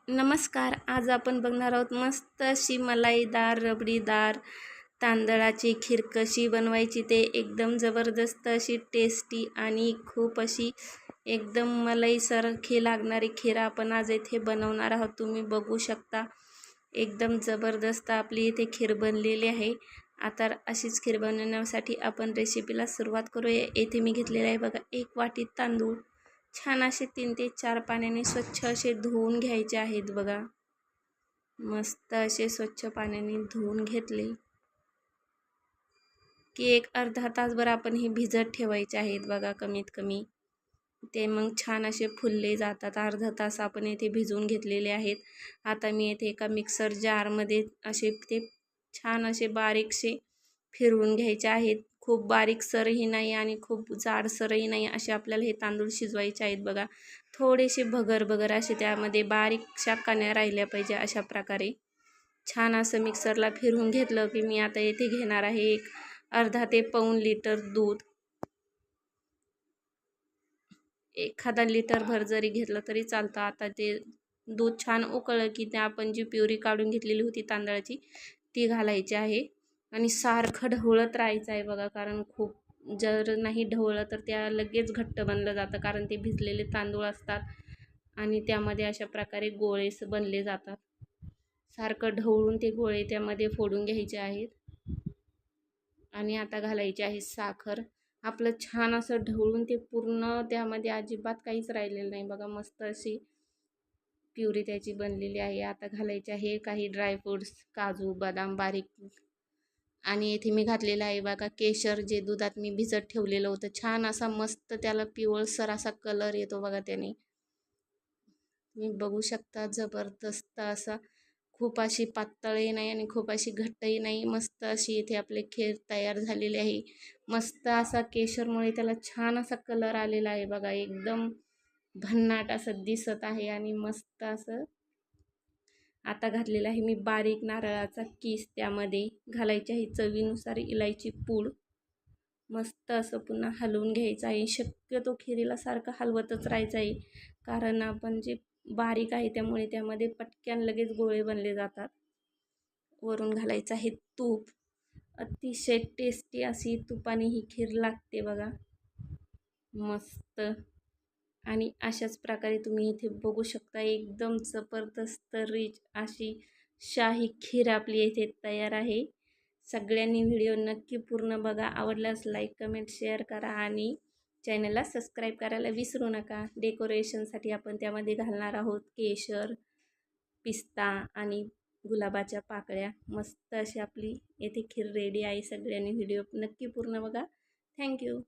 नमस्कार. आज आपण बघणार आहोत मस्त अशी मलाईदार रबडीदार तांदळाची खीर कशी बनवायची ते एकदम जबरदस्त अशी टेस्टी आणि खूप अशी एकदम मलाईसारखी लागणारी खीर आपण आज इथे बनवणार आहोत. तुम्ही बघू शकता एकदम जबरदस्त आपली इथे खीर बनलेली आहे. आता अशीच खीर बनवण्यासाठी आपण रेसिपीला सुरुवात करूया. येथे मी घेतलेले आहे बघा 1 वाटी तांदूळ. छान असे 3 ते 4 पाण्याने स्वच्छ असे धुवून घ्यायचे आहेत बघा. मस्त असे स्वच्छ पाण्याने धुवून घेतले की एक अर्धा तासभर आपण हे भिजत ठेवायचे आहेत बघा. कमीत कमी ते मग छान असे फुलले जातात. अर्धा तास आपण येथे भिजवून घेतलेले आहेत. आता मी येथे एका मिक्सर जारमध्ये असे ते छान असे बारीकसे फिरवून घ्यायचे आहेत. खूप बारीकसरही नाही आणि खूप जाडसरही नाही, असे आपल्याला हे तांदूळ शिजवायचे आहेत बघा. थोडेसे भगर भगर असे त्यामध्ये बारीकशा कण्या राहिल्या पाहिजे. अशा प्रकारे छान असं मिक्सरला फिरवून घेतलं की मी आता येथे घेणार आहे एक अर्धा ते पाऊण लिटर दूध. एखादा लिटरभर जरी घेतलं तरी चालतं. आता ते दूध छान उकळलं की त्या आपण जी प्युरी काढून घेतलेली होती तांदळाची ती घालायची आहे आणि सारखं ढवळत राहायचं आहे बघा. कारण खूप जर नाही ढवळलं तर त्या लगेच घट्ट बनलं जातं, कारण ते भिजलेले तांदूळ असतात आणि त्यामध्ये अशा प्रकारे गोळे बनले जातात. सारखं ढवळून ते गोळे त्यामध्ये फोडून घ्यायचे आहेत आणि आता घालायची आहे साखर. आपलं छान असं ढवळून ते पूर्ण त्यामध्ये अजिबात काहीच राहिलेलं नाही बघा. मस्त अशी प्युरी त्याची बनलेली आहे. आता घालायचे आहे काही ड्रायफ्रूट्स, काजू बदाम बारीक, आणि येथे मी घातलेलं आहे बघा केशर, जे दुधात मी भिजत ठेवलेलं होतं. छान असा मस्त त्याला पिवळसर असा कलर येतो बघा त्याने. तुम्ही बघू शकता जबरदस्त असा, खूप अशी पातळही नाही आणि खूप अशी घट्टही नाही. मस्त अशी इथे आपले खीर तयार झालेली आहे. मस्त असा केशरमुळे त्याला छान असा कलर आलेला आहे बघा. एकदम भन्नाट असं दिसत आहे आणि मस्त असं. आता घातलेला आहे मी बारीक नारळाचा किस, त्यामध्ये घालायची आहे चवीनुसार इलायची पूड. मस्त असं पुन्हा हलवून घ्यायचं आहे. शक्यतो खिरीला सारखं हलवतच राहायचं आहे, कारण आपण जे बारीक आहे त्यामुळे त्यामध्ये पटक्यान लगेच गोळे बनले जातात. वरून घालायचं आहे तूप. अतिशय टेस्टी अशी तुपाने ही खीर लागते बघा. मस्त. आणि अशाच प्रकारे तुम्ही इथे बघू शकता एकदम जबरदस्त रिच अशी शाही खीर आपली इथे तयार आहे. सगळ्यांनी व्हिडिओ नक्की पूर्ण बघा. आवडल्यास लाईक कमेंट शेअर करा आणि चॅनलला सबस्क्राईब करायला विसरू नका. डेकोरेशनसाठी आपण त्यामध्ये घालणार आहोत केशर, पिस्ता आणि गुलाबाच्या पाकळ्या. मस्त अशी आपली येथे खीर रेडी आहे. सगळ्यांनी व्हिडिओ नक्की पूर्ण बघा. थँक्यू.